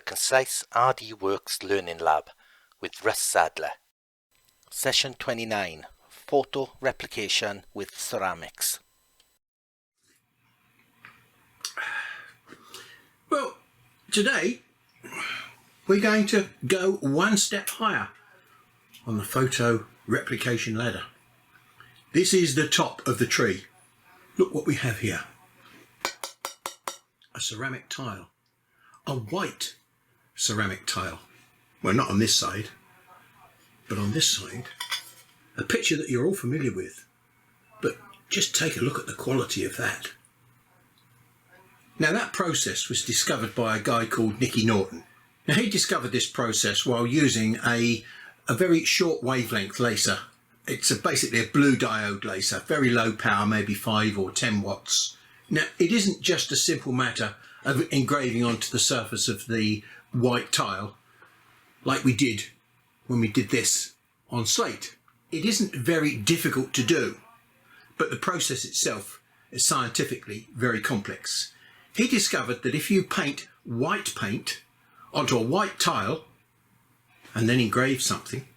Concise RD Works Learning Lab with Russ Sadler. Session 29, Photo Replication with Ceramics. Well, today we're going to go one step higher on the photo replication ladder. This is the top of the tree. Look what we have here. A ceramic tile. A white ceramic tile. Well, not on this side, but on this side. A picture that you're all familiar with. But just take a look at the quality of that. Now, that process was discovered by a guy called Nikki Norton. Now, he discovered this process while using a very short wavelength laser. It's basically a Blue Diode laser, very low power, maybe 5 or 10 watts. Now, it isn't just a simple matter of engraving onto the surface of the white tile like we did when we did this on slate. It isn't very difficult to do, but the process itself is scientifically very complex. He discovered that if you paint white paint onto a white tile and then engrave something,